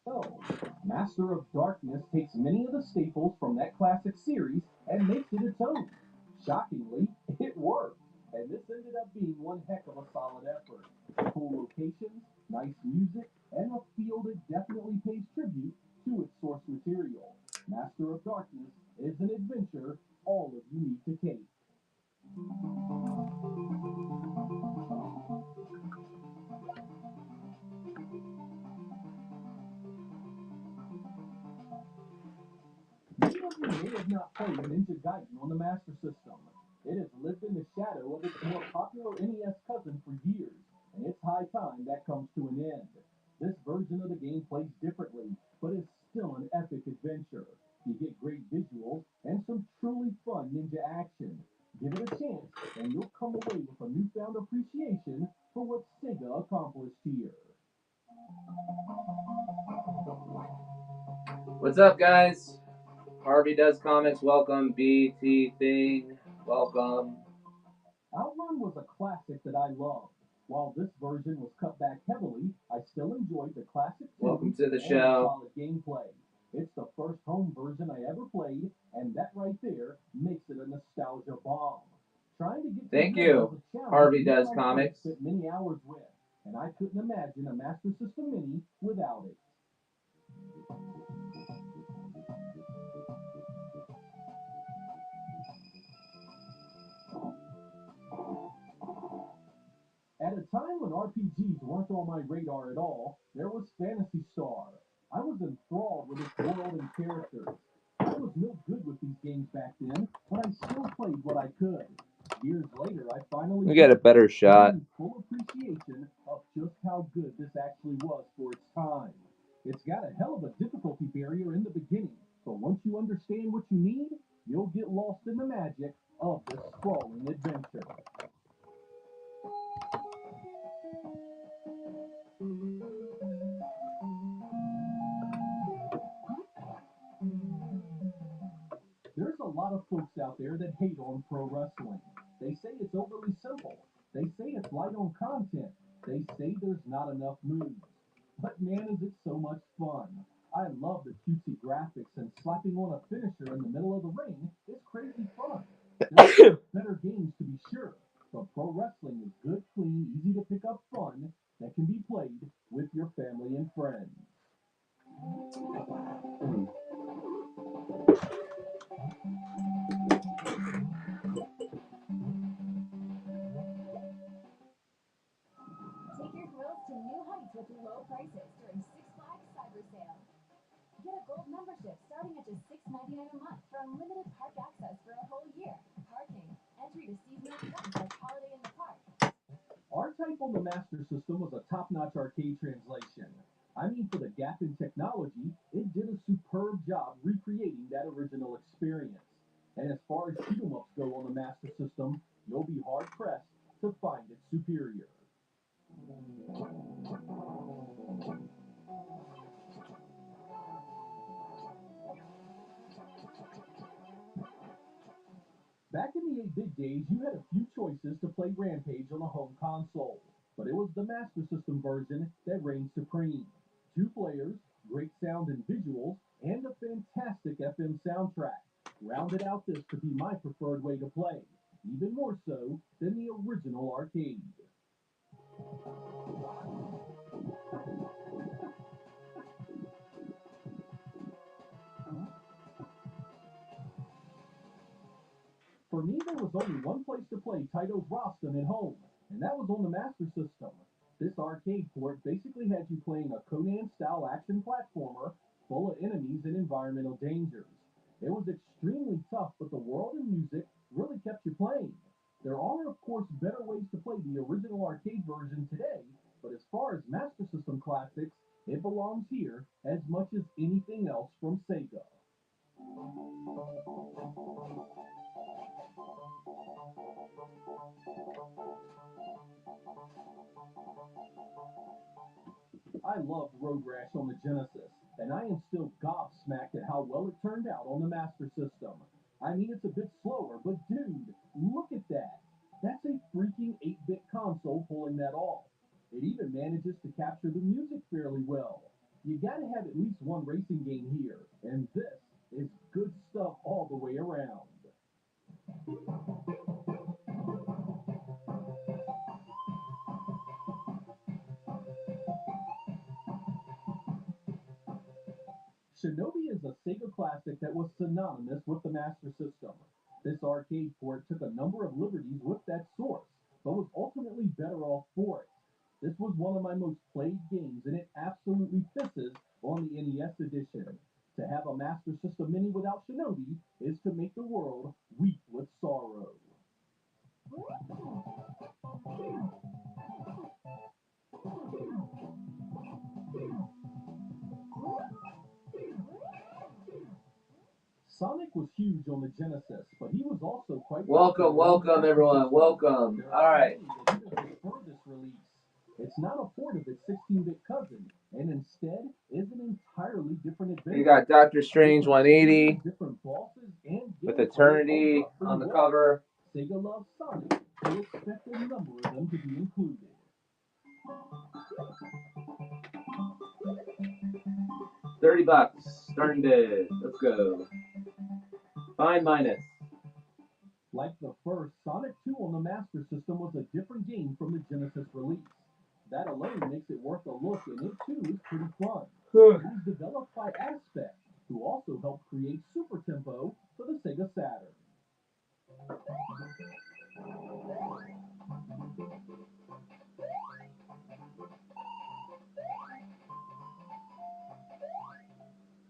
So, Master of Darkness takes many of the staples from that classic series and makes it its own. Shockingly, it worked, and this ended up being one heck of a solid effort. Cool locations, nice music, and a feel that definitely pays tribute to its source material. Master of Darkness is an adventure all of you need to take. Many of you may have not played Ninja Gaiden on the Master System. It has lived in the shadow of its more popular NES cousin for years, and it's high time that comes to an end. This version of the game plays differently, but is still an epic adventure. You get great visuals and some truly fun ninja action. Give it a chance, and you'll come away with a newfound appreciation for what Sega accomplished here. What's up, guys? Harvey Does Comics. Welcome. BT Thing. Welcome. Outrun was a classic that I loved. While this version was cut back heavily, I still enjoyed the classic Welcome tunes to the and the show. solid gameplay. It's the first home version I ever played, and that right there makes it a nostalgia bomb. Trying to get through Thank Red was you, a challenge Harvey even Does I could have Comics. spent many hours with, and I couldn't imagine a Master System Mini without it. At a time when RPGs weren't on my radar at all, there was Phantasy Star. I was enthralled with its world and characters. I was no good with these games back then, but I still played what I could. Years later, I finally We get beat a it, better giving shot. me full appreciation of just how good this actually was for its time. It's got a hell of a difficulty barrier in the beginning, but once you understand what you need, you'll get lost in the magic of this sprawling adventure. There's a lot of folks out there that hate on pro wrestling. They say it's overly simple. They say it's light on content. They say there's not enough moves. But man, is it so much fun. I love the cutesy graphics, and slapping on a finisher in the middle of the ring is crazy fun. There are better games to be sure, but pro wrestling is good, clean, easy to pick up fun that can be played with your family and friends. Take your thrills to new heights with low prices during Six Flags Cyber Sale. Get a gold membership starting at just $6.99 a month for unlimited park access for a whole year. Parking, entry to seasonal events like Holiday in the Park. R-Type on the Master System was a top-notch arcade translation. I mean, for the gap in technology, it did a superb job recreating that original experience. And as far as shoot 'em ups go on the Master System, you'll be hard-pressed to find it superior. Back in the 8-bit days, you had a few choices to play Rampage on a home console, but it was the Master System version that reigned supreme. Two players, great sound and visuals, and a fantastic FM soundtrack rounded out this to be my preferred way to play, even more so than the original arcade. For me, there was only one place to play Taito's Rostam at home, and that was on the Master System. This arcade port basically had you playing a Conan-style action platformer full of enemies and environmental dangers. It was extremely tough, but the world and music really kept you playing. There are, of course, better ways to play the original arcade version today, but as far as Master System classics, it belongs here as much as anything else from Sega. I loved Road Rash on the Genesis, and I am still gobsmacked at how well it turned out on the Master System. I mean, it's a bit slower, but dude, look at that. That's a freaking 8-bit console pulling that off. It even manages to capture the music fairly well. You gotta have at least one racing game here, and this is good stuff all the way around. Shinobi is a Sega classic that was synonymous with the Master System. This arcade port took a number of liberties with that source, but was ultimately better off for it. This was one of my most played games, and it absolutely pisses on the NES edition. To have a Master System Mini without Shinobi is to make the world weep with sorrow. Sonic was huge on the Genesis, but he was also quite Welcome, welcome everyone, welcome. All right. This release. It's not a port of its 16-bit cousin, and instead is an entirely different adventure. You got Doctor Strange 180 different bosses and with Eternity on the cover. Sega loves Sonic, so expect a number of them to be included. $30, starting bid. Let's go. Fine minus. Like the first, Sonic 2 on the Master System was a different game from the Genesis release. That alone makes it worth a look, and it too is pretty fun. It was developed by Aspect, who also helped create Super Tempo for the Sega Saturn.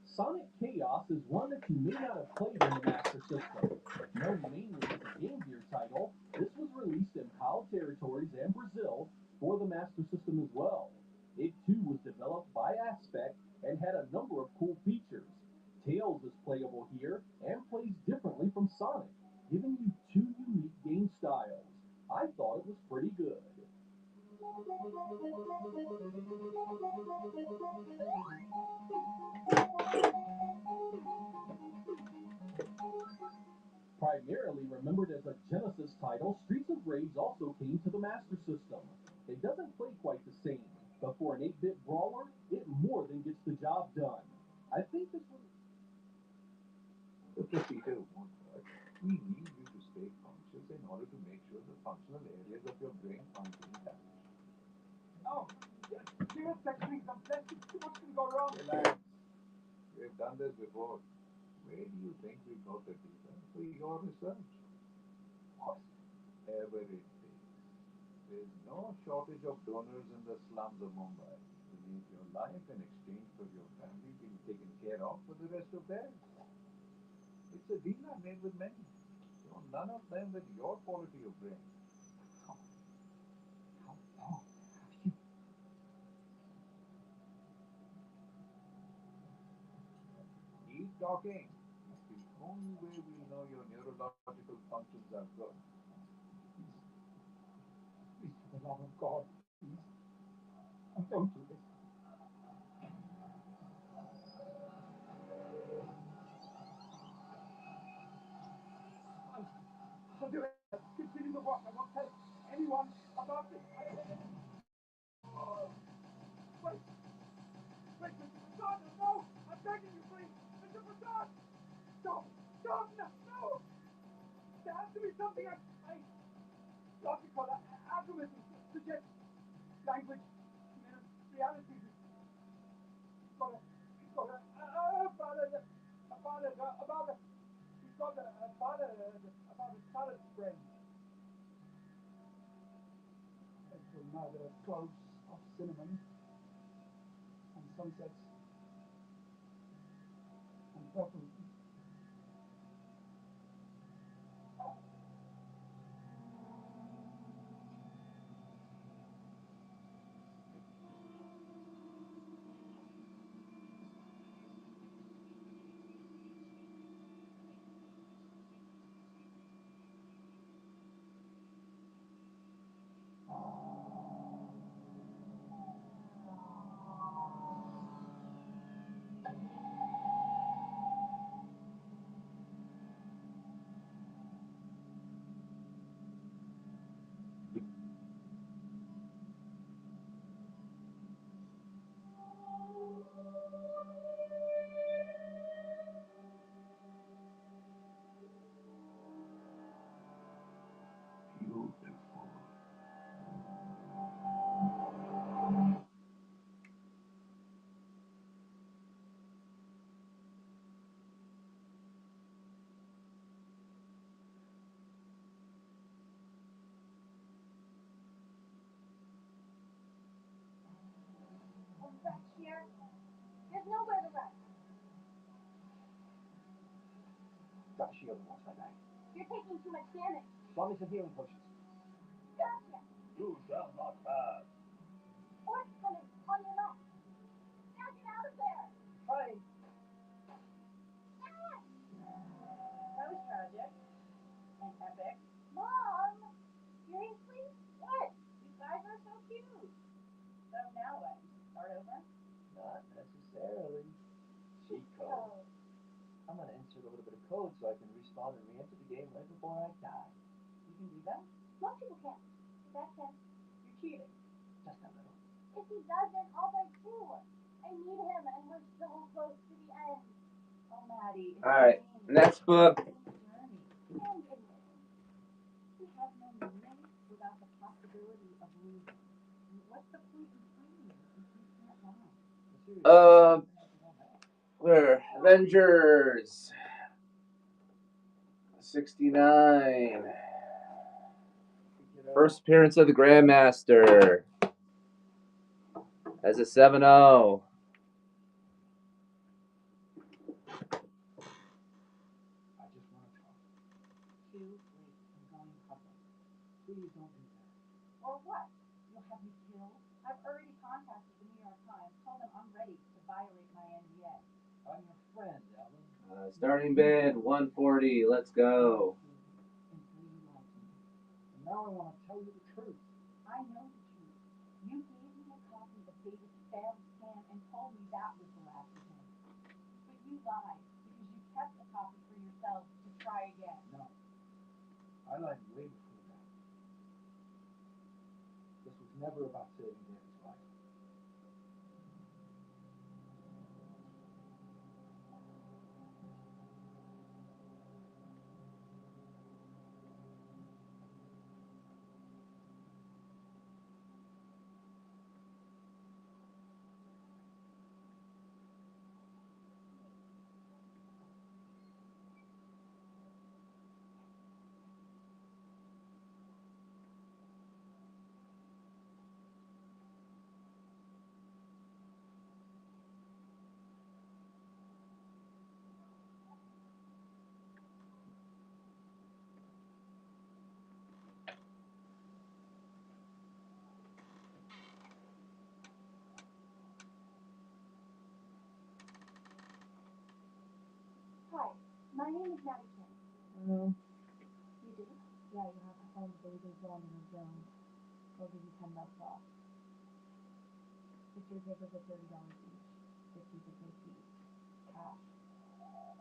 Sonic Chaos is one that you may not have played on the Master System. Known mainly as a Game Gear title, this was released in PAL territories and Brazil for the Master System as well. It too was developed by Aspect and had a number of cool features. Tails is playable here and plays differently from Sonic, giving you two unique game styles. I thought it was pretty good. Primarily remembered as a Genesis title, Streets of Rage also came to the Master System. It doesn't play quite the same, but for an 8-bit brawler, it more than gets the job done. I think this was... The procedure won't work. We need you to stay conscious in order to make sure the functional areas of your brain aren't being damaged. Oh, serious techniques and plastic. What can go wrong? Relax. We've done this before. Where do you think we got the data for your research? Whatever it takes. There's no shortage of donors in the slums of Mumbai who need your life in exchange for your family being taken care of for the rest of theirs. It's a deal I made with many. So none of them with your quality of brain. How long have you... Keep talking. That's the only way we know your neurological functions are good. Please, for the love of God, please. Don't do this. I'll do it. Continue the walk. I won't tell anyone about this. Wait. Wait, Mr. Prasad, no! I'm begging you, please! Mr. Prasad! Stop! Stop! No! No! There has to be something logical, algorithm suggests language, reality. He's got a father, about his father's brain. As for neither cloves of cinnamon and sunsets and purple. here. There's nowhere to run. Got a shield and watch my back. You're taking too much damage. Draw me some healing potions. Gotcha. You shall not pass. Orc's coming. On your left. Now get out of there. Trying. Ah! That was tragic and epic. Mom! Seriously? What? You guys are so cute. So now what? Start over? Not necessarily. Cheat code. Oh. I'm gonna insert a little bit of code so I can respawn and re-enter the game right before I die. You can do that? Most people can't. Dad can. You're cheating. Just a little. If he doesn't, I'll die too. I need him, and we're so close to the end. Oh, Maddie. It's All right, a game. next book. It's a journey. And it is. We have no meaning without the possibility of losing. What's the point in playing if you can't die? Where? Avengers 69. First appearance of the Grandmaster as a 7-0. I just want to talk. Too late. I'm going public. Please don't do that. Or what? You'll have me killed? I've already contacted the New York Times, told them I'm ready to violate my NDA. I'm your friend, Alan. Starting bid 140. Let's go. Until you like me. And now I want to tell you the truth. I know the truth. You gave me a copy of David's failed scan and told me that was the last of him. But you lied because you kept the copy for yourself to try again. No. I lied way before that. This was never about saving David's life. Hi, my name is Maddie Kim. Mm-hmm. You do? Yeah, you have to find David Brandon or Jones. They'll give you $10 off. 50 papers at $30 each. 50 to pay fees. Cash.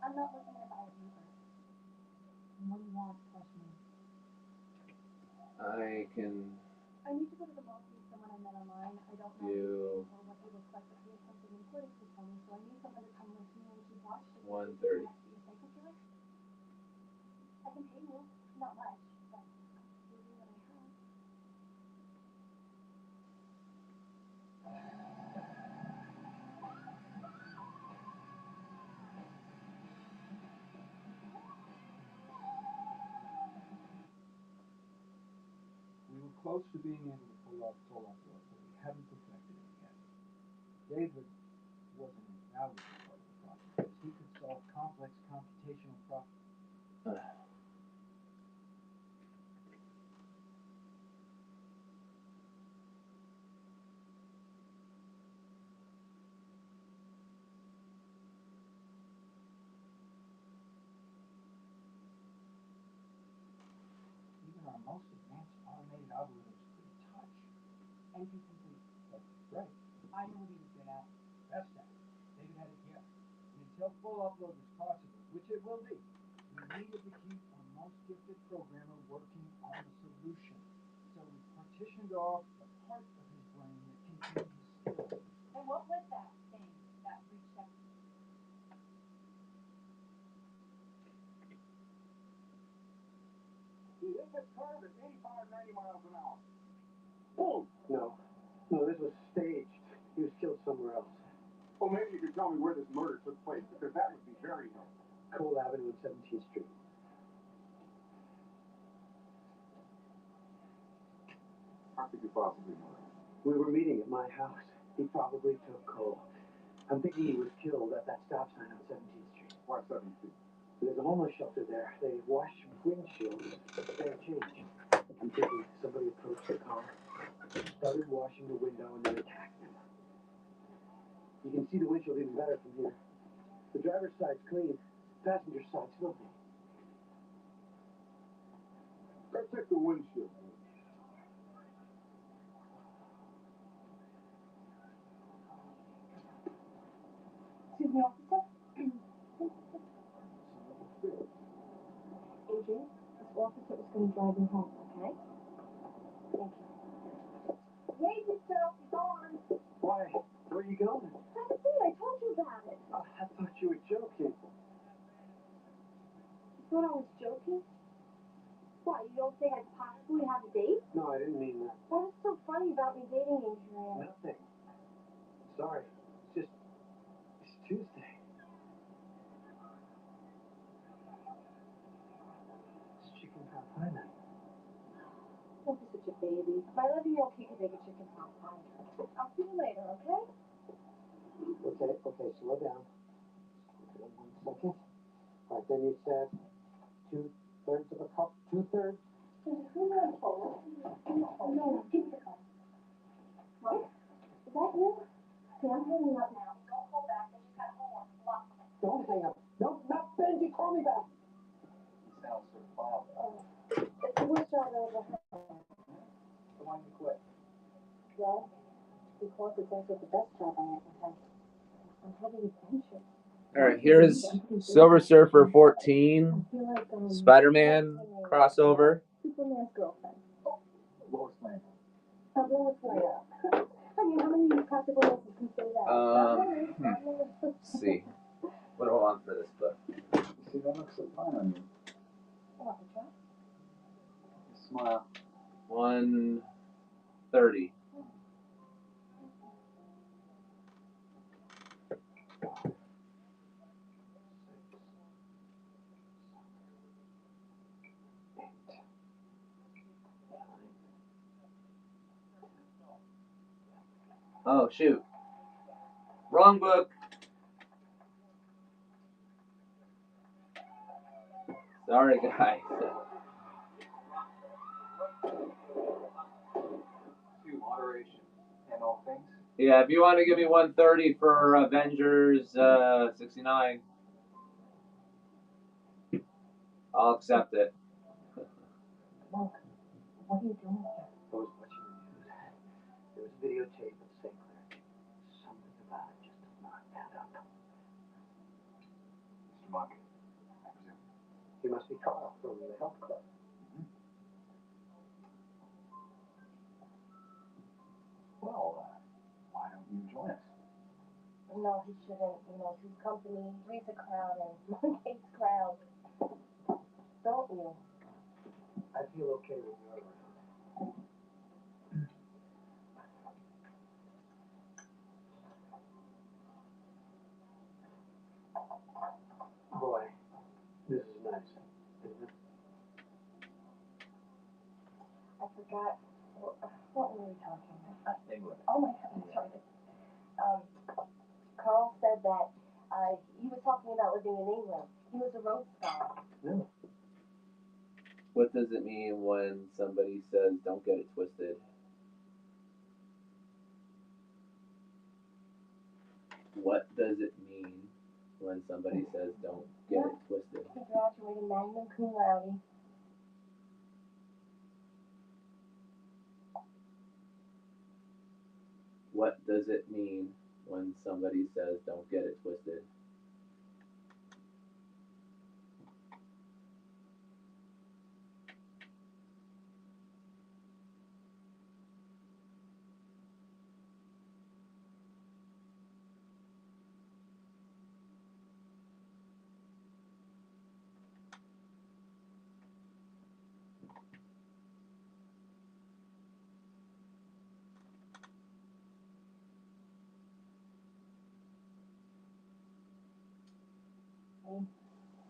I'm not looking to buy a paper. And what do you want? Trust me. I can I need to go to the mall to meet someone I met online. I don't know do or what he looks like, but he has something important to tell me, so I need someone to come with me and keep watch. 130. Be a psycho killer? I can pay you. Not much, but I'll give you what I have. We were close to being able to pull off full upload, but we hadn't perfected it yet. David wasn't an invaluable part of the process. He could solve complex computational problems. Even our most advanced automated algorithms couldn't touch. Entry complete. That's right. I know what he was good at. Best at it. David had a gift. And until full upload was possible, which it will be, we needed to keep our most gifted programmer working on the solution. So we partitioned off the part of his brain that contained his skills. And what was that thing that reached out? He hit the curve at 85, 90 miles an hour. Boom! No, this was staged. He was killed somewhere else. Well, maybe you could tell me where this murder took place, because that would be very helpful. Cole Avenue and 17th Street. How could you possibly know that? We were meeting at my house. He probably took Cole. I'm thinking he was killed at that stop sign on 17th Street. Why 17th? There's a homeless shelter there. They wash windshields. They change. I'm thinking somebody approached the car, started washing the window, and then attacked him. You can see the windshield even better from here. The driver's side's clean. Passenger side's filthy. Go check the windshield. Excuse me, officer? Adrian, this officer is going to drive you home, okay? Thank you. Behave yourself, be gone. Why? Where are you going? Have a seat, I told you about it. I thought you were joking. You thought I was joking? What, you don't think I could possibly have a date? No, I didn't mean that. What is so funny about me dating Adrian? Nothing. Sorry. It's Tuesday. It's chicken pot pie night. Don't be such a baby. My 11-year-old kid can make a chicken pot pie. I'll see you later, okay? Okay, slow down. 1 second. All right, then you said 2/3 of a cup. 2/3. Who knows, Paul? No, give me the cup. What? Is that you? Okay, I'm hanging up now. Don't call back. I just got homework. Lock. Don't hang up. No, not Benji. Call me back. He sounds sort of wild. It's the worst job I ever had. So why you quit? Well, because it's also the best job I ever had. I'm having adventures. All right, here's Silver Surfer 14, I feel like, Spider-Man crossover. Superman's girlfriend. Lois Lane. Lois Lane. I mean, how many practical lessons can say that? Let's see. What do I want for this book? You see, that looks so fine on you. What, the job? You smile. 130. Oh, shoot. Wrong book. Sorry, guys. To moderation and all things. Yeah, if you want to give me 130 for Avengers 69, I'll accept it. Monk, what are you doing here? I was watching the news. There was videotape of St. Clair. Something about it just does not add up. Mr. Monk, I presume. You must be Carl from the health club. Well, why don't you join us? No, he shouldn't. You know, his company breeds a crowd and Monk hates crowds. Don't you? I feel okay when you're around. Boy, this is nice, isn't it? I forgot. What were we talking about? England. Oh my God, I'm sorry. Carl said that he was talking about living in England. He was a Rhodes Scholar. Really? What does it mean when somebody says don't get it twisted? What does it mean when somebody says don't get it twisted? He graduated magna cum laude. What does it mean when somebody says don't get it twisted?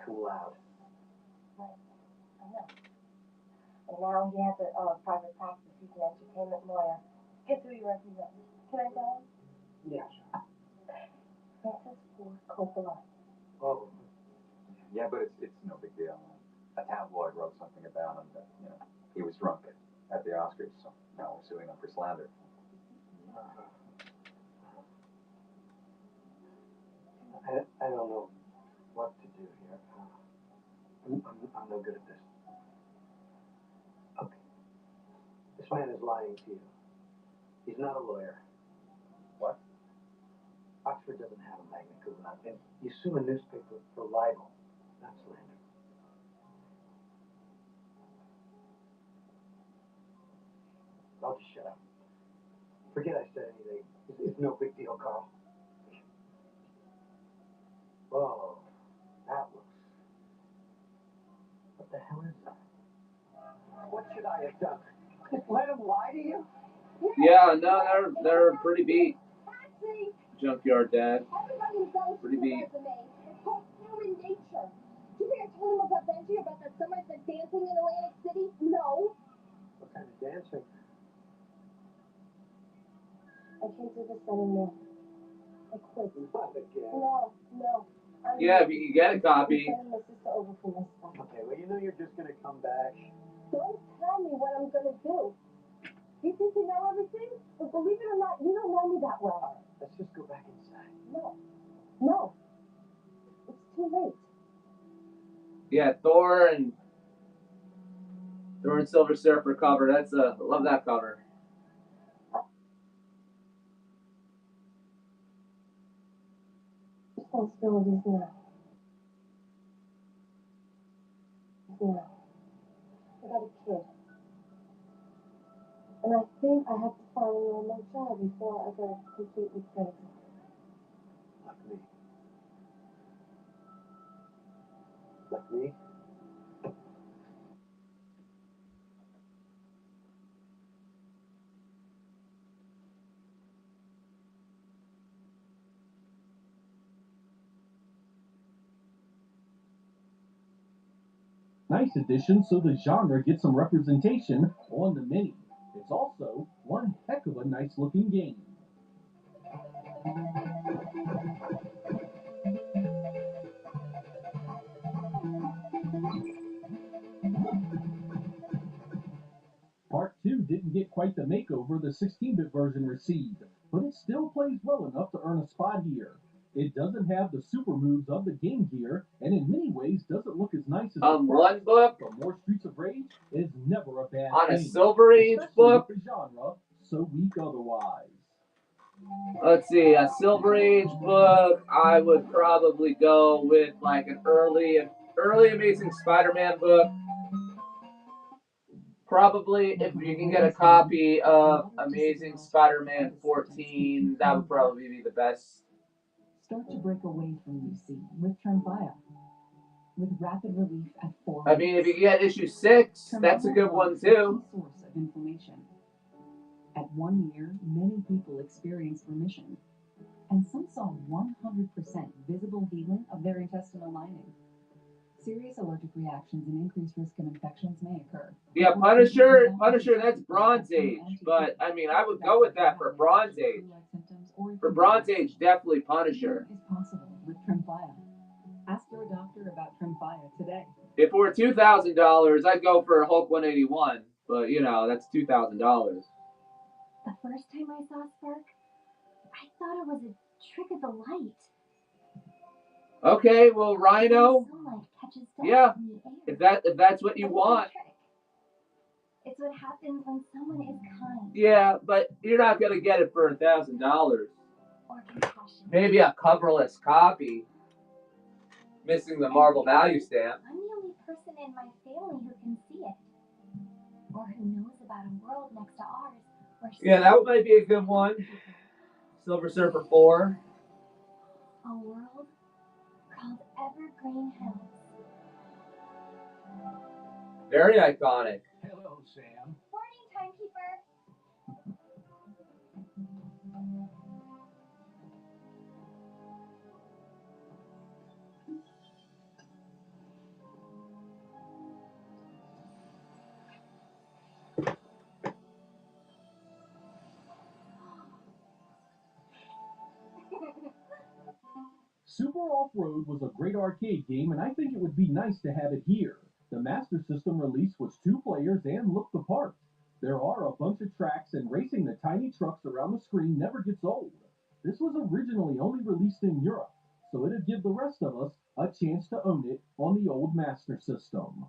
Too loud. Right. I know. And now he has a private practice. He's an entertainment lawyer. Get through your resume. Can I go? Yeah, sure. Campus for Coppola. Oh, yeah, but it's no big deal. A tabloid wrote something about him that, he was drunk at the Oscars, so now we're suing him for slander. I don't know what to do here. I'm no good at this. Okay. This man is lying to you. He's not a lawyer. What? Oxford doesn't have a magna cum laude, and you sue a newspaper for libel, not slander. I'll just shut up. Forget I said anything. It's no big deal, Carl. Whoa, that looks... What the hell is that? What should I have done? Let him lie to you? Yeah, no, they're pretty beat. Junkyard Dad. Everybody goes Pretty to beat. the resume. It's called human nature. Do you think I told him about Benji about that summer at the dancing in Atlantic City? No. What kind of dancing? I can't do this anymore. I quit. Not again. No. Yeah, if you can get a copy. I'm sending my sister over for this stuff. Okay, well, you know you're just gonna come back. Don't tell me what I'm gonna do. You think you know everything? But believe it or not, you don't know me that well. Let's just go back inside. No. It's too late. Yeah, Thor and Silver Surfer cover. That's love that cover. Responsibilities now. I got a kid. And I think I have to find a normal job before I go completely crazy. Like me. Like me? Nice addition so the genre gets some representation on the Mini. It's also one heck of a nice looking game. Part 2 didn't get quite the makeover the 16-bit version received, but it still plays well enough to earn a spot here. It doesn't have the super moves of the Game Gear, and in many ways doesn't look as nice as the One first, book but more Streets of Rage is never a bad on a thing, Silver Age especially book. with the genre so weak otherwise. Let's see, a Silver Age book. I would probably go with like an early Amazing Spider-Man book. Probably, if you can get a copy of Amazing Spider-Man 14, that would probably be the best. Start to break away from UC with Tremfya. With rapid relief at 4 I mean, if you can get issue 6, that's a good one too. Source of inflammation. At 1 year, many people experienced remission, and some saw 100% visible healing of their intestinal lining. Serious allergic reactions and increased risk of infections may occur. Yeah, Punisher, that's Bronze Age, but I mean, I would go with that for Bronze Age. For Bronze Age, definitely Punisher. Is possible with Tremfya. Ask your doctor about Tremfya today. If it were $2,000, I'd go for Hulk 181, but you know, that's $2,000. The first time I saw Spark, I thought it was a trick of the light. Okay, well, Rhino. Sunlight catches dust Yeah, in the air. if that's what you That's want. a trick. It's what happens when someone is kind. Yeah, but you're not gonna get it for $1,000. Or compassionate. Maybe a coverless copy, missing the Marvel value stamp. I'm the only person in my family who can see it. Or who knows about a world next to ours. Where Yeah, that might be a good one. Silver Surfer 4. a world called Evergreen Hills. Very iconic. Hello, Sam. Morning, timekeeper. Super Off-Road was a great arcade game, and I think it would be nice to have it here. The Master System release was 2 players and looked the part. There are a bunch of tracks, and racing the tiny trucks around the screen never gets old. This was originally only released in Europe, so it'd give the rest of us a chance to own it on the old Master System.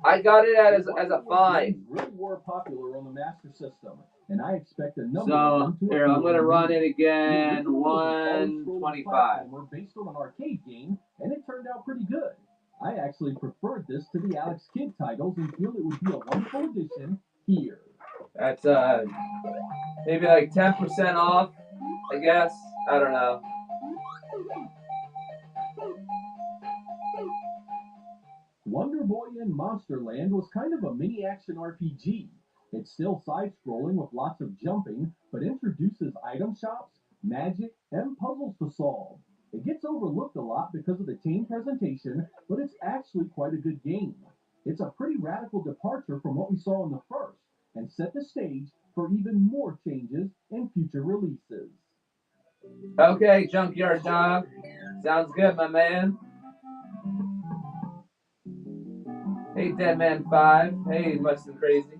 I got it as a fine. Really were popular on the Master System, and I expect a number So of them to here, I'm gonna run it The again. original was a side-scrolling 125. platformer based on an arcade game, and it turned out pretty good. I actually preferred this to the Alex Kidd titles and feel it would be a wonderful addition here. That's maybe like 10% off, I guess. I don't know. Wonder Boy in Monsterland was kind of a mini action RPG. It's still side-scrolling with lots of jumping, but introduces item shops, magic, and puzzles to solve. It gets overlooked a lot because of the tame presentation, but it's actually quite a good game. It's a pretty radical departure from what we saw in the first, and set the stage for even more changes in future releases. Okay, Junkyard Dog. Sounds good, my man. Hey, Deadman 5. Hey, Mustang Crazy.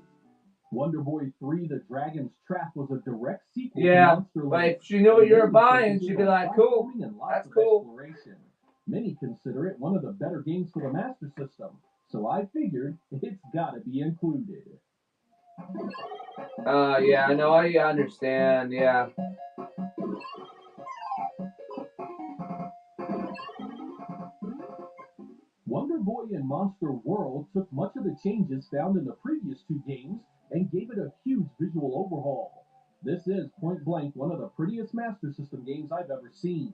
Wonder Boy 3 The Dragon's Trap was a direct sequel Yeah, to Monsterland. but if she knew what you were buying, she'd be like, cool. That's cool. Exploration. Many consider it one of the better games for the Master System, so I figured it's gotta be included. Yeah, I know, I understand, yeah. Wonder Boy and Monster World took much of the changes found in the previous 2 games and gave it a huge visual overhaul. This is point blank one of the prettiest Master System games I've ever seen.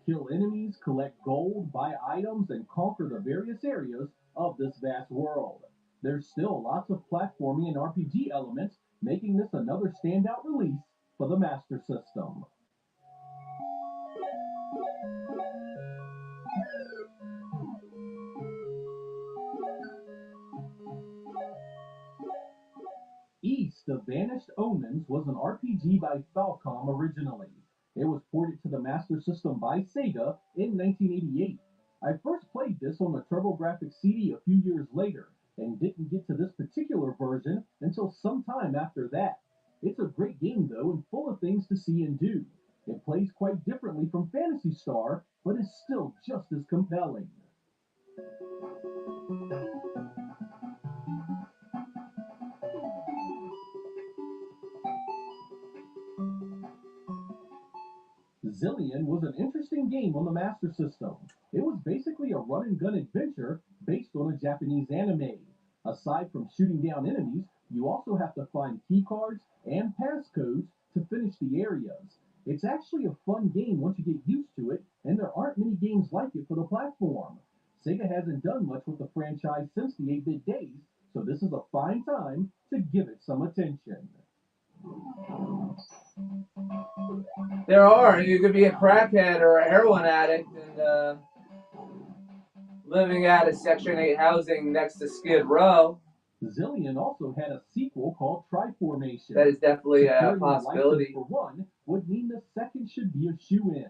Kill enemies, collect gold, buy items, and conquer the various areas of this vast world. There's still lots of platforming and RPG elements, making this another standout release for the Master System. East of Vanished Omens was an RPG by Falcom originally. It was ported to the Master System by Sega in 1988. I first played this on the TurboGrafx CD a few years later, and didn't get to this particular version until some time after that. It's a great game though, and full of things to see and do. It plays quite differently from Phantasy Star, but is still just as compelling. Zillion was an interesting game on the Master System. It was basically a run and gun adventure based on a Japanese anime. Aside from shooting down enemies, you also have to find key cards and passcodes to finish the areas. It's actually a fun game once you get used to it, and there aren't many games like it for the platform. Sega hasn't done much with the franchise since the 8-bit days, so this is a fine time to give it some attention. There are. You could be a crackhead or a heroin addict and living out of Section 8 housing next to Skid Row. Zillion also had a sequel called Triformation. That is definitely a Securing possibility. the license for one would mean the second should be a shoe-in.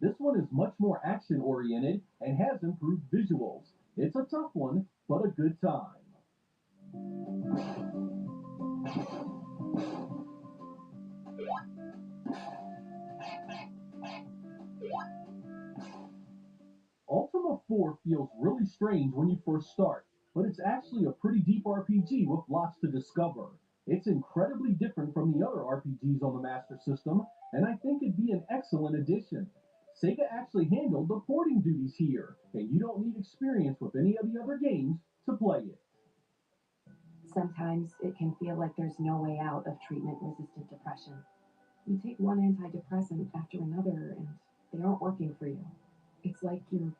This one is much more action-oriented and has improved visuals. It's a tough one, but a good time. Ultima 4 feels really strange when you first start, but it's actually a pretty deep RPG with lots to discover. It's incredibly different from the other RPGs on the Master System, and I think it'd be an excellent addition. Sega actually handled the porting duties here, and you don't need experience with any of the other games to play it. Sometimes it can feel like there's no way out of treatment-resistant depression. You take one antidepressant after another, and they aren't working for you. It's like you're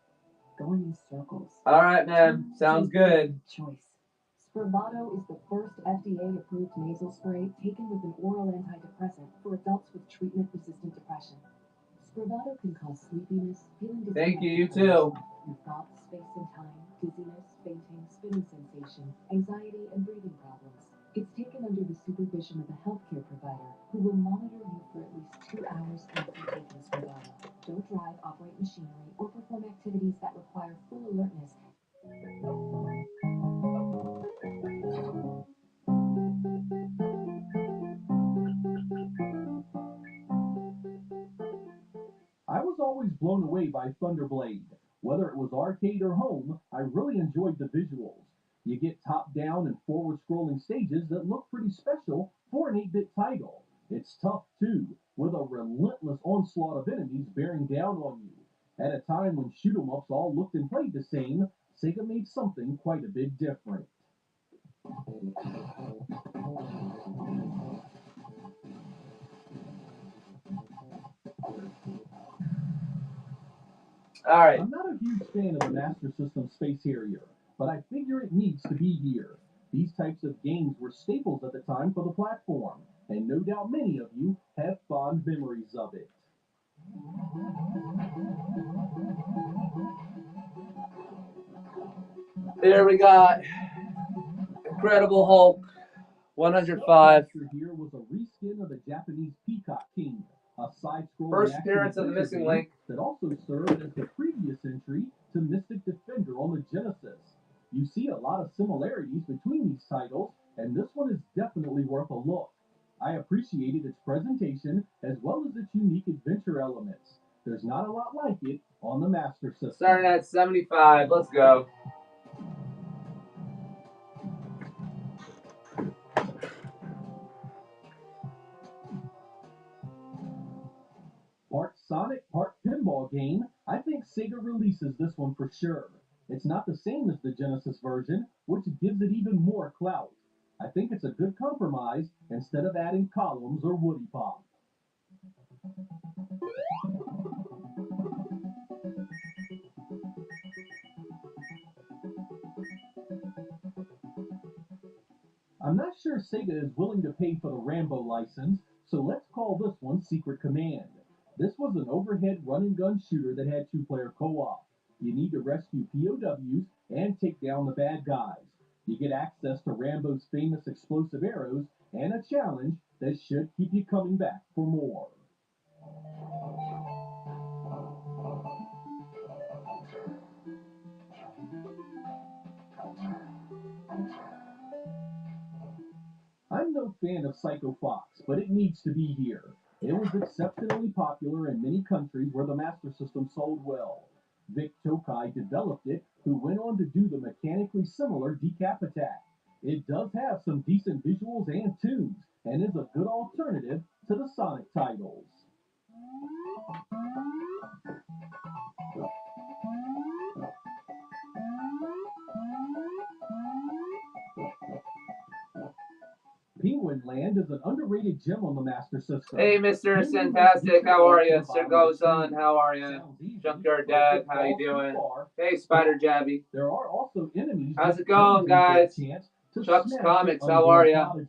going in circles. All right, man. Sounds good. Choice. Spravato is the first FDA-approved nasal spray taken with an oral antidepressant for adults with treatment-resistant depression. Spravato can cause sleepiness, feeling Thank you. You too. thoughts, space and time, dizziness, fainting, spinning sensation, anxiety, and supervision of a healthcare provider who will monitor you for at least 2 hours after taking Spravato. Don't drive, operate machinery, or perform activities that require full alertness. I was always blown away by Thunderblade. Whether it was arcade or home, I really enjoyed the visuals. You get top-down and forward-scrolling stages that look pretty special for an 8-bit title. It's tough, too, with a relentless onslaught of enemies bearing down on you. At a time when shoot-'em-ups all looked and played the same, Sega made something quite a bit different. All right. I'm not a huge fan of the Master System Space Harrier, but I figure it needs to be here. These types of games were staples at the time for the platform, and no doubt many of you have fond memories of it. Here we got Incredible Hulk 105. Here was a reskin of the Japanese Peacock King, a side-scrolling First action appearance of the adventure missing game link. that also served as the previous entry to Mystic Defender on the Genesis. You see a lot of similarities between these titles, and this one is definitely worth a look. I appreciated its presentation as well as its unique adventure elements. There's not a lot like it on the Master System. Starting at 75. Let's go. Part Sonic, part pinball game, I think Sega releases this one for sure. It's not the same as the Genesis version, which gives it even more clout. I think it's a good compromise instead of adding columns or Woody Pop. I'm not sure Sega is willing to pay for the Rambo license, so let's call this one Secret Command. This was an overhead run-and-gun shooter that had two-player co-op. You need to rescue POWs and take down the bad guys. You get access to Rambo's famous explosive arrows and a challenge that should keep you coming back for more. I'm no fan of Psycho Fox, but it needs to be here. It was exceptionally popular in many countries where the Master System sold well. Vic Tokai developed it, who went on to do the mechanically similar Decap Attack. It does have some decent visuals and tunes, and is a good alternative to the Sonic titles. Penguin Land is an underrated gem on the Master System. Hey, Mr. Fantastic, how are you? Sir Gozon, how are you? Junkyard Dad, how you doing? Hey, Spider Jabby. There are also enemies. How's it going, guys? Chuck's Comics, how are you?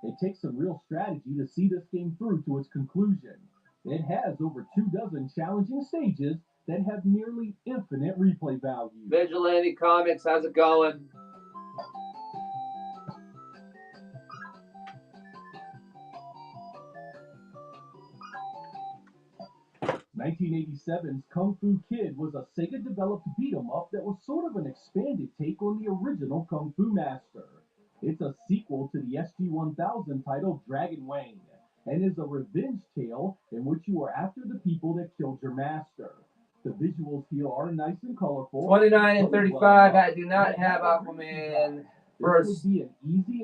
It takes some real strategy to see this game through to its conclusion. It has over 24 challenging stages that have nearly infinite replay value. Vigilante Comics, how's it going? 1987's Kung Fu Kid was a Sega-developed beat-em-up that was sort of an expanded take on the original Kung Fu Master. It's a sequel to the SG-1000 title Dragon Wang, and is a revenge tale in which you are after the people that killed your master. The visuals here are nice and colorful. 29 and 35, I do not have Aquaman. First,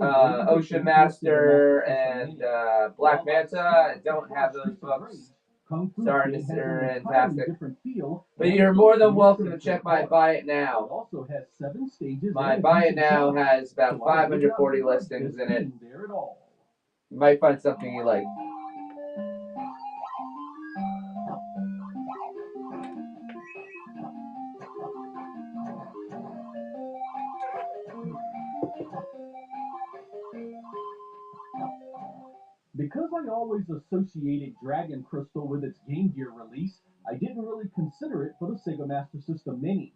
Ocean Master and Black Manta. I don't have those books. Sorry, Mr. Fantastic. But you're more than welcome to check my Buy It Now. My Buy It Now has about 540 listings in it. You might find something you like. Because I always associated Dragon Crystal with its Game Gear release, I didn't really consider it for the Sega Master System Mini.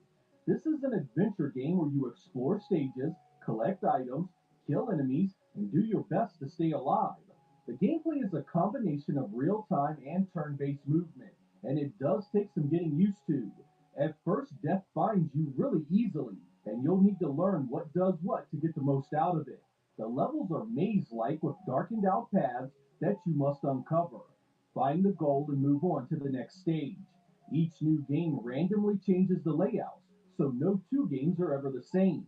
This is an adventure game where you explore stages, collect items, kill enemies, and do your best to stay alive. The gameplay is a combination of real-time and turn-based movement, and it does take some getting used to. At first, death finds you really easily, and you'll need to learn what does what to get the most out of it. The levels are maze-like with darkened out paths that you must uncover. Find the goal and move on to the next stage. Each new game randomly changes the layouts, so no two games are ever the same.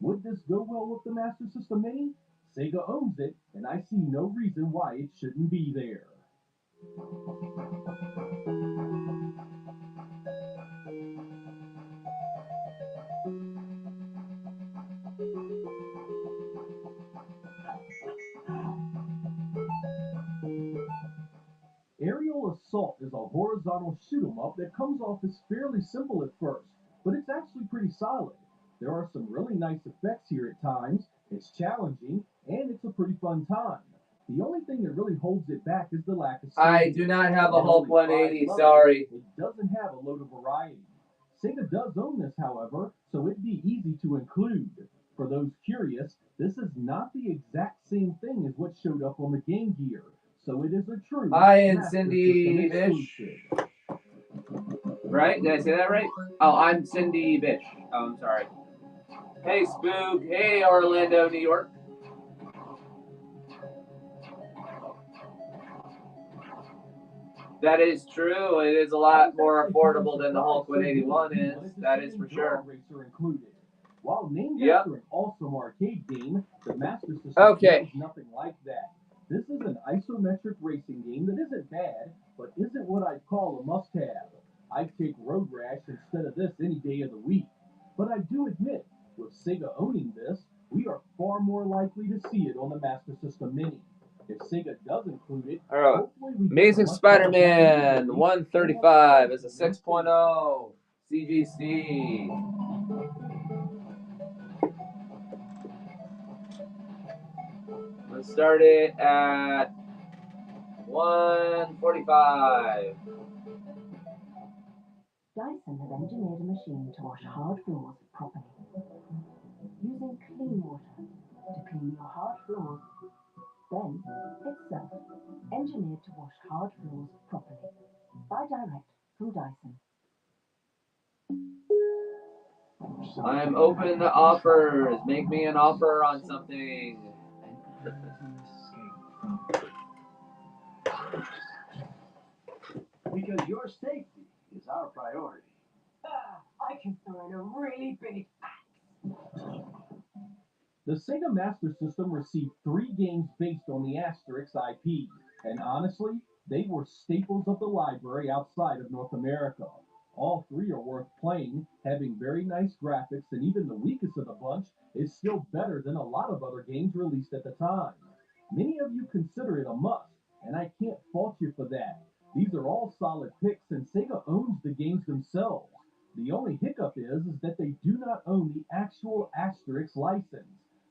Would this go well with the Master System Mini? Sega owns it, and I see no reason why it shouldn't be there. Aerial Assault is a horizontal shoot 'em up that comes off as fairly simple at first, but it's actually pretty solid. There are some really nice effects here at times, it's challenging, and it's a pretty fun time. The only thing that really holds it back is the lack of I do not have a Hulk 180, sorry. It doesn't have a load of variety. Sega does own this, however, so it'd be easy to include. For those curious, this is not the exact same thing as what showed up on the Game Gear, so it is a true I and Master Cindy System Bish. exclusive. Right? Did I say that right? Oh, I'm Cindy Bish. Oh, I'm sorry. Hey, Spook. Hey, Orlando, New York. That is true. It is a lot more affordable than the Hulk 181 is. That is for sure. While named after an awesome arcade game, the Master System is nothing like that. This is an isometric racing game that isn't bad, but isn't what I'd call a must-have. I'd take Road Rash instead of this any day of the week. But I do admit, with Sega owning this, we are far more likely to see it on the Master System Mini. If Sega does include it, hopefully we Amazing Spider-Man 135 is a 6.0 CGC. Let's start it at 145. Dyson have engineered a machine to wash hard floors properly. Using clean water to clean your hard floors. Then, itself, engineered to wash hard floors properly. Buy direct from Dyson. I'm open to offers. Make me an offer on something. Because your safety is our priority. I can throw in a really big The Sega Master System received 3 games based on the Asterix IP, and honestly, they were staples of the library outside of North America. All 3 are worth playing, having very nice graphics, and even the weakest of the bunch is still better than a lot of other games released at the time. Many of you consider it a must, and I can't fault you for that. These are all solid picks, and Sega owns the games themselves. The only hiccup is that they do not own the actual Asterix license,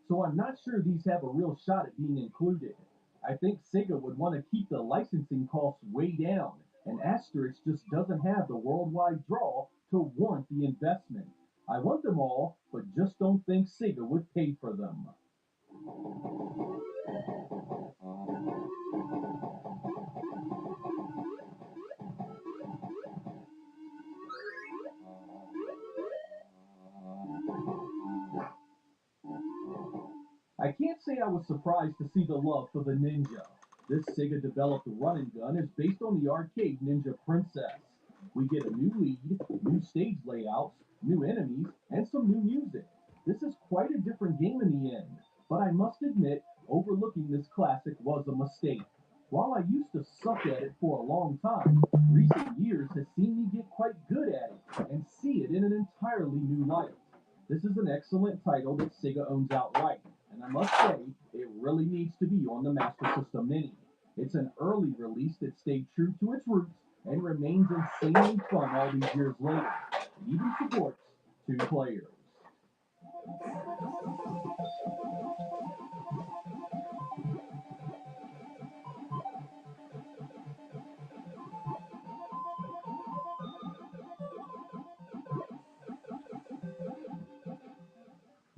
so I'm not sure these have a real shot at being included. I think Sega would want to keep the licensing costs way down, and Asterix just doesn't have the worldwide draw to warrant the investment. I want them all, but just don't think Sega would pay for them. I can't say I was surprised to see the love for the Ninja. This Sega developed run and gun is based on the arcade Ninja Princess. We get a new lead, new stage layouts, new enemies, and some new music. This is quite a different game in the end, but I must admit, overlooking this classic was a mistake. While I used to suck at it for a long time, recent years has seen me get quite good at it and see it in an entirely new light. This is an excellent title that Sega owns outright, and I must say, it really needs to be on the Master System Mini. It's an early release that stayed true to its roots and remains insanely fun all these years later. It even supports 2 players.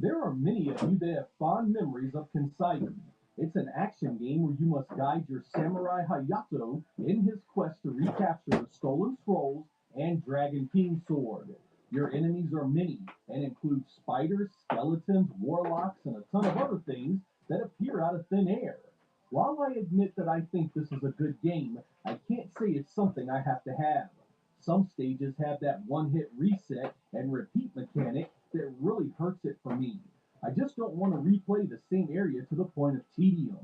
There are many of you that have fond memories of Consignment. It's an action game where you must guide your samurai Hayato in his quest to recapture the stolen scrolls and Dragon King sword. Your enemies are many and include spiders, skeletons, warlocks, and a ton of other things that appear out of thin air. While I admit that I think this is a good game, I can't say it's something I have to have. Some stages have that one-hit reset and repeat mechanic that really hurts it for me. I just don't want to replay the same area to the point of tedium.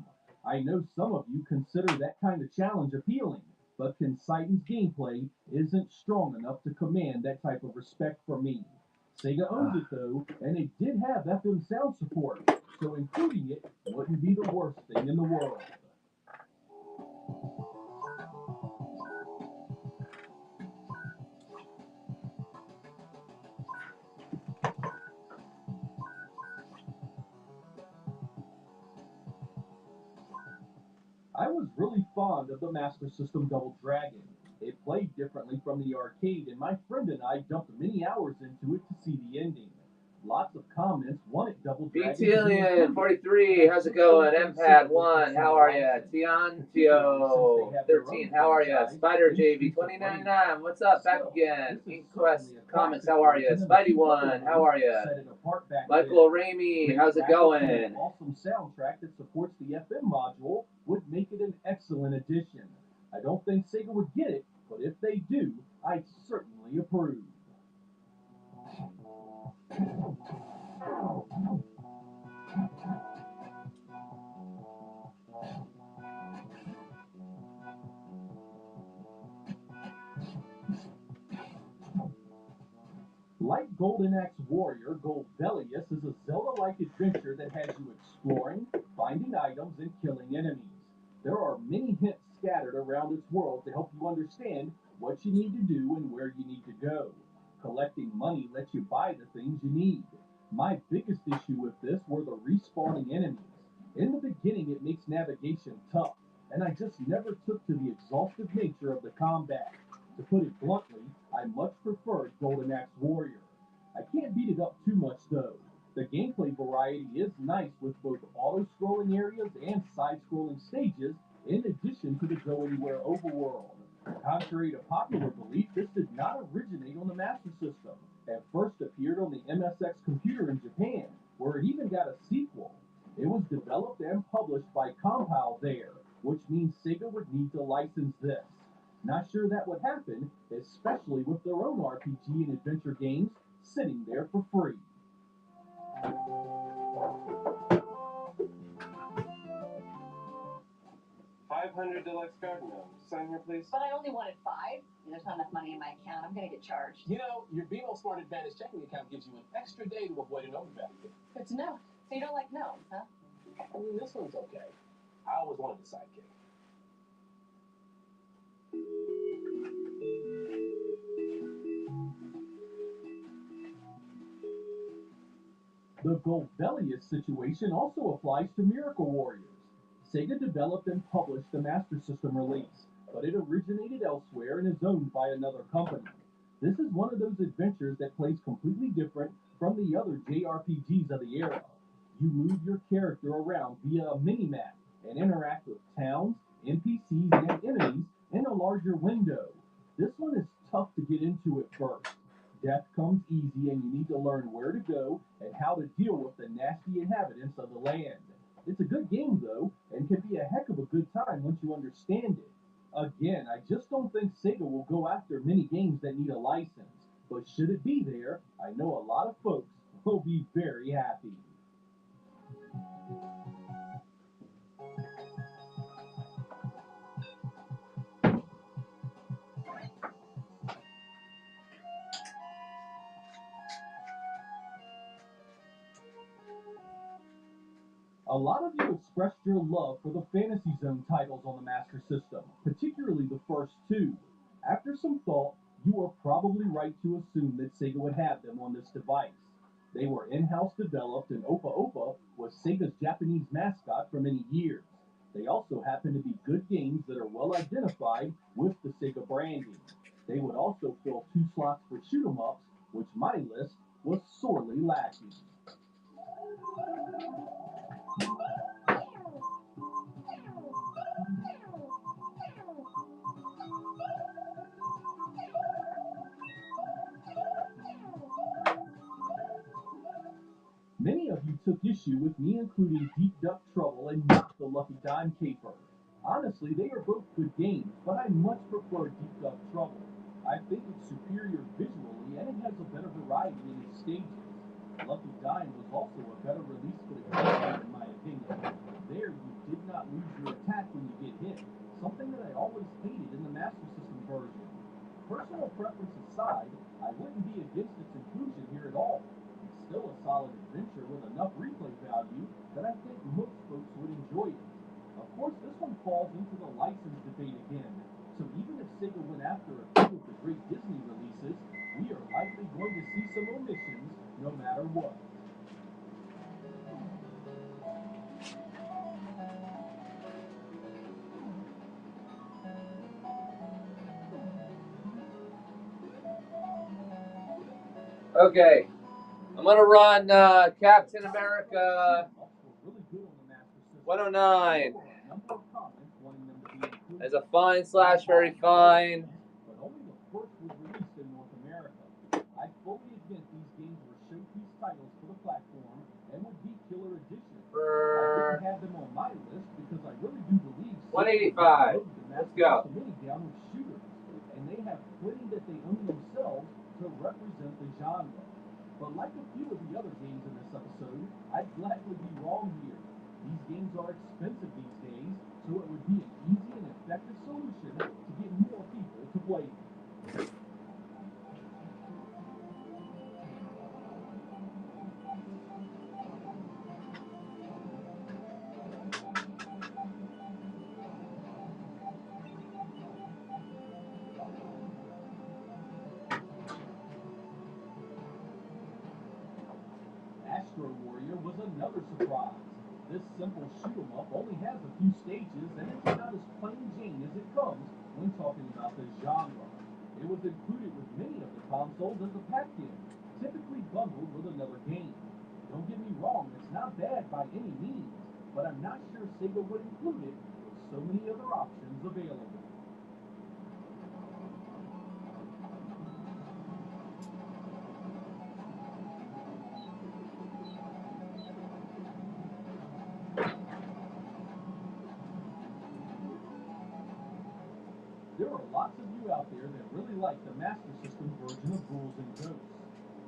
I know some of you consider that kind of challenge appealing, but Consighton's gameplay isn't strong enough to command that type of respect from me. Sega owns it though, and it did have FM sound support, so including it wouldn't be the worst thing in the world. I was really fond of the Master System Double Dragon. It played differently from the arcade, and my friend and I dumped many hours into it to see the ending. Lots of comments wanted Double Dragon. BTillion 43, how's it going? MPAD 1, how are ya? Tian Tio 13, how are ya? Spider JV 2099, what's up? Back again. Inquest comments, how are ya? Spidey 1, how are ya? Michael Ramey, how's it going? Awesome soundtrack that supports the FM module would make it an excellent addition. I don't think Sega would get it, but if they do, I'd certainly approve. Like Golden Axe Warrior, Goldbellius is a Zelda-like adventure that has you exploring, finding items, and killing enemies. There are many hints scattered around its world to help you understand what you need to do and where you need to go. Collecting money lets you buy the things you need. My biggest issue with this were the respawning enemies. In the beginning, it makes navigation tough, and I just never took to the exhaustive nature of the combat. To put it bluntly, I much preferred Golden Axe Warrior. I can't beat it up too much though. The gameplay variety is nice with both auto-scrolling areas and side-scrolling stages, in addition to the Go Anywhere overworld. Contrary to popular belief, this did not originate on the Master System. It first appeared on the MSX computer in Japan, where it even got a sequel. It was developed and published by Compile there, which means Sega would need to license this. Not sure that would happen, especially with their own RPG and adventure games sitting there for free. 500 deluxe garden gnomes. Sign here, please. But I only wanted 5. There's not enough money in my account. I'm going to get charged. You know, your BMO Smart Advantage checking account gives you an extra day to avoid an overdraft. Good to know. So you don't like gnomes, huh? I mean, this one's okay. I always wanted a sidekick. The Goldbellius situation also applies to Miracle Warriors. Sega developed and published the Master System release, but it originated elsewhere and is owned by another company. This is one of those adventures that plays completely different from the other JRPGs of the era. You move your character around via a mini-map and interact with towns, NPCs, and enemies in a larger window. This one is tough to get into at first. Death comes easy and you need to learn where to go and how to deal with the nasty inhabitants of the land. It's a good game though, and can be a heck of a good time once you understand it. Again, I just don't think Sega will go after many games that need a license, but should it be there, I know a lot of folks will be very happy. A lot of you expressed your love for the Fantasy Zone titles on the Master System, particularly the first 2. After some thought, you are probably right to assume that Sega would have them on this device. They were in-house developed, and Opa Opa was Sega's Japanese mascot for many years. They also happen to be good games that are well identified with the Sega branding. They would also fill 2 slots for shoot-'em-ups, which my list was sorely lacking. Many of you took issue with me including Deep Duck Trouble and not the Lucky Dime Caper. Honestly, they are both good games, but I much prefer Deep Duck Trouble. I think it's superior visually and it has a better variety in its stages. Lucky Dime was also a better release for the character in my opinion. There, you did not lose your attack when you get hit, something that I always hated in the Master System version. Personal preference aside, I wouldn't be against its inclusion here at all. It's still a solid adventure with enough replay value that I think most folks would enjoy it. Of course, this one falls into the license debate again, so even if Sega went after a few of the great Disney releases, we are likely going to see some omissions no matter what. Okay, I'm gonna run Captain America 109 as a fine / very fine. But only the first was released in North America. I fully admit these games were showpiece titles for the platform and would be killer editions. I didn't have them on my list because I really do believe 185. Let's go. Many downward shooters, and they have plenty that they own themselves to represent the genre. But like a few of the other games in this episode, I'd gladly be wrong here. These games are expensive these days, so it would be an easy and effective solution to get more people to play them. Astro Warrior was another surprise. This simple shoot-'em-up only has a few stages, and it's about as plain Jane as it comes when talking about this genre. It was included with many of the consoles as a pack-in, typically bundled with another game. Don't get me wrong, it's not bad by any means, but I'm not sure Sega would include it with so many other options available. There are lots of you out there that really like the Master System version of Ghouls and Ghosts.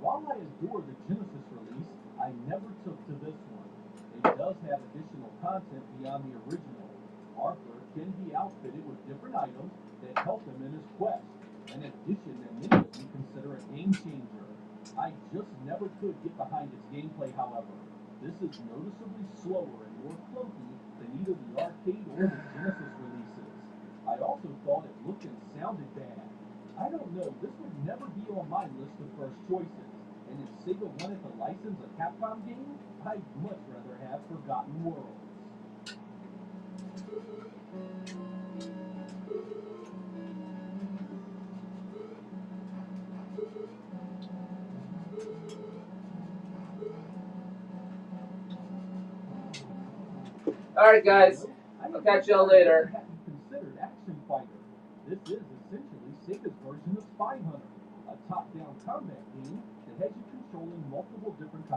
While I adore the Genesis release, I never took to this one. It does have additional content beyond the original. Arthur can be outfitted with different items that help him in his quest, an addition that many of you consider a game changer. I just never could get behind its gameplay, however. This is noticeably slower and more clunky than either the arcade or the Genesis releases. I also thought it looked and sounded bad. I don't know, this would never be on my list of first choices, and if Sega wanted to license a Capcom game, I'd much rather have Forgotten Worlds. Alright guys, I'll catch y'all later. Considered Action Fighter. This is essentially Sega's version of Spy Hunter, a top-down combat game that has you controlling multiple different kinds